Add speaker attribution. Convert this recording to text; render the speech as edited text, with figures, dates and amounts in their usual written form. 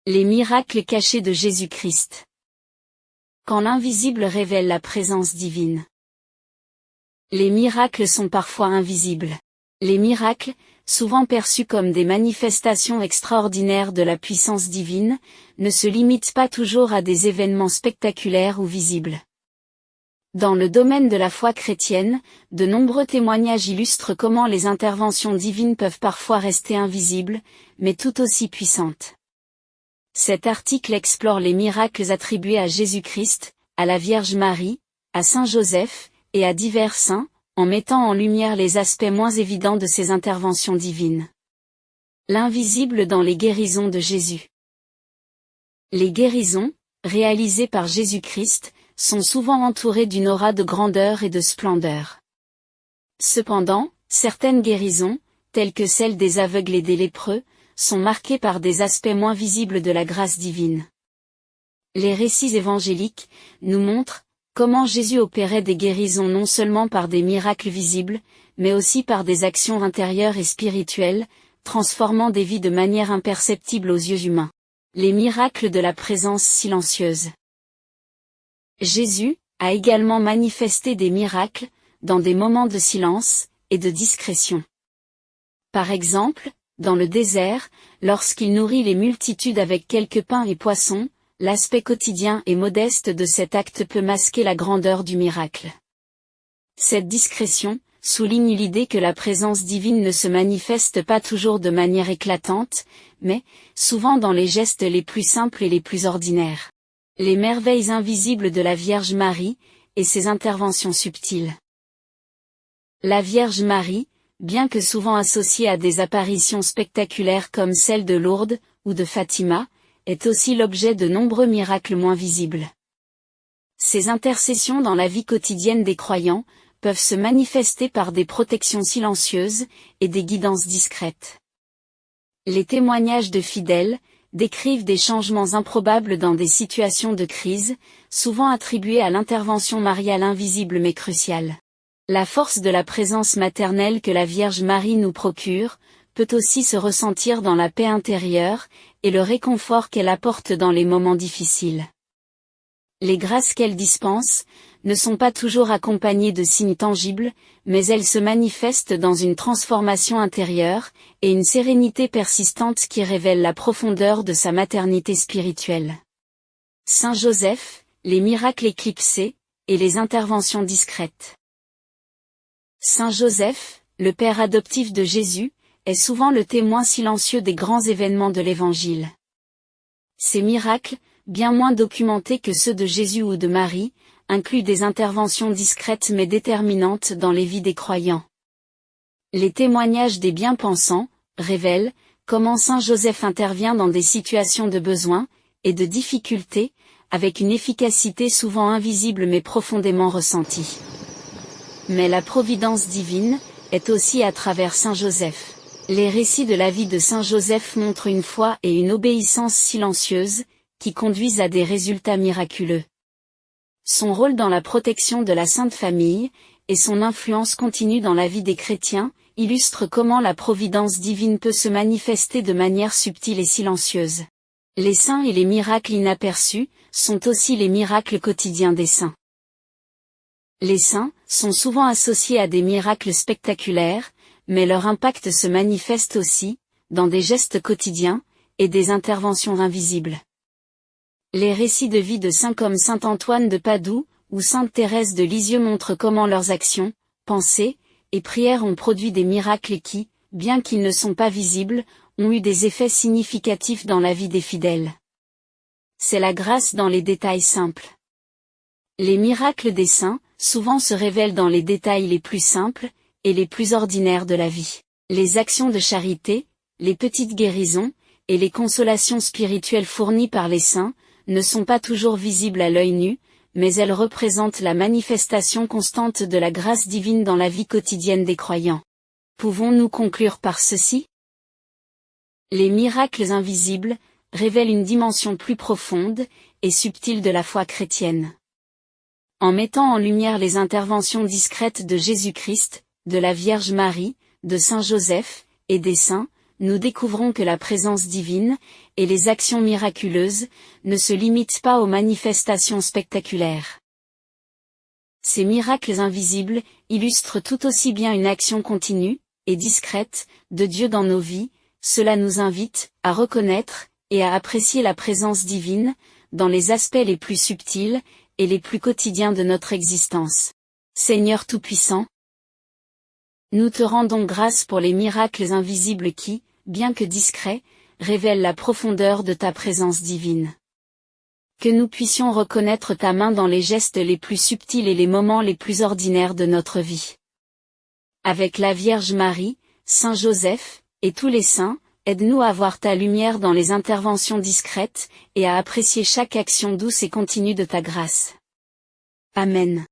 Speaker 1: Les miracles cachés de Jésus-Christ. Quand l'invisible révèle la présence divine. Les miracles sont parfois invisibles. Les miracles, souvent perçus comme des manifestations extraordinaires de la puissance divine, ne se limitent pas toujours à des événements spectaculaires ou visibles. Dans le domaine de la foi chrétienne, de nombreux témoignages illustrent comment les interventions divines peuvent parfois rester invisibles, mais tout aussi puissantes. Cet article explore les miracles attribués à Jésus-Christ, à la Vierge Marie, à Saint Joseph, et à divers saints, en mettant en lumière les aspects moins évidents de ces interventions divines. L'invisible dans les guérisons de Jésus. Les guérisons, réalisées par Jésus-Christ, sont souvent entourées d'une aura de grandeur et de splendeur. Cependant, certaines guérisons, telles que celles des aveugles et des lépreux, sont marquées par des aspects moins visibles de la grâce divine. Les récits évangéliques nous montrent comment Jésus opérait des guérisons non seulement par des miracles visibles, mais aussi par des actions intérieures et spirituelles, transformant des vies de manière imperceptible aux yeux humains. Les miracles de la présence silencieuse. Jésus a également manifesté des miracles, dans des moments de silence et de discrétion. Par exemple, dans le désert, lorsqu'il nourrit les multitudes avec quelques pains et poissons, l'aspect quotidien et modeste de cet acte peut masquer la grandeur du miracle. Cette discrétion souligne l'idée que la présence divine ne se manifeste pas toujours de manière éclatante, mais, souvent dans les gestes les plus simples et les plus ordinaires. Les merveilles invisibles de la Vierge Marie, et ses interventions subtiles. La Vierge Marie, bien que souvent associée à des apparitions spectaculaires comme celle de Lourdes, ou de Fatima, est aussi l'objet de nombreux miracles moins visibles. Ces intercessions dans la vie quotidienne des croyants, peuvent se manifester par des protections silencieuses, et des guidances discrètes. Les témoignages de fidèles, décrivent des changements improbables dans des situations de crise, souvent attribués à l'intervention mariale invisible mais cruciale. La force de la présence maternelle que la Vierge Marie nous procure, peut aussi se ressentir dans la paix intérieure, et le réconfort qu'elle apporte dans les moments difficiles. Les grâces qu'elle dispense, ne sont pas toujours accompagnées de signes tangibles, mais elles se manifestent dans une transformation intérieure, et une sérénité persistante qui révèle la profondeur de sa maternité spirituelle. Saint Joseph, les miracles éclipsés, et les interventions discrètes. Saint Joseph, le père adoptif de Jésus, est souvent le témoin silencieux des grands événements de l'Évangile. Ces miracles, bien moins documentés que ceux de Jésus ou de Marie, incluent des interventions discrètes mais déterminantes dans les vies des croyants. Les témoignages des bien-pensants révèlent comment Saint Joseph intervient dans des situations de besoin et de difficulté, avec une efficacité souvent invisible mais profondément ressentie. Mais la providence divine est aussi à travers Saint Joseph. Les récits de la vie de Saint Joseph montrent une foi et une obéissance silencieuses, qui conduisent à des résultats miraculeux. Son rôle dans la protection de la Sainte Famille, et son influence continue dans la vie des chrétiens, illustrent comment la providence divine peut se manifester de manière subtile et silencieuse. Les saints et les miracles inaperçus, sont aussi les miracles quotidiens des saints. Les saints, sont souvent associés à des miracles spectaculaires, mais leur impact se manifeste aussi, dans des gestes quotidiens, et des interventions invisibles. Les récits de vie de saints comme saint Antoine de Padoue, ou sainte Thérèse de Lisieux montrent comment leurs actions, pensées, et prières ont produit des miracles qui, bien qu'ils ne sont pas visibles, ont eu des effets significatifs dans la vie des fidèles. C'est la grâce dans les détails simples. Les miracles des saints, souvent se révèlent dans les détails les plus simples, et les plus ordinaires de la vie. Les actions de charité, les petites guérisons, et les consolations spirituelles fournies par les saints, ne sont pas toujours visibles à l'œil nu, mais elles représentent la manifestation constante de la grâce divine dans la vie quotidienne des croyants. Pouvons-nous conclure par ceci? Les miracles invisibles, révèlent une dimension plus profonde, et subtile de la foi chrétienne. En mettant en lumière les interventions discrètes de Jésus-Christ, de la Vierge Marie, de Saint Joseph, et des saints, nous découvrons que la présence divine, et les actions miraculeuses, ne se limitent pas aux manifestations spectaculaires. Ces miracles invisibles illustrent tout aussi bien une action continue, et discrète, de Dieu dans nos vies. Cela nous invite à reconnaître, et à apprécier la présence divine, dans les aspects les plus subtils, et les plus quotidiens de notre existence. Seigneur Tout-Puissant, nous te rendons grâce pour les miracles invisibles qui, bien que discrets, révèlent la profondeur de ta présence divine. Que nous puissions reconnaître ta main dans les gestes les plus subtils et les moments les plus ordinaires de notre vie. Avec la Vierge Marie, Saint Joseph, et tous les saints, aide-nous à voir ta lumière dans les interventions discrètes, et à apprécier chaque action douce et continue de ta grâce. Amen.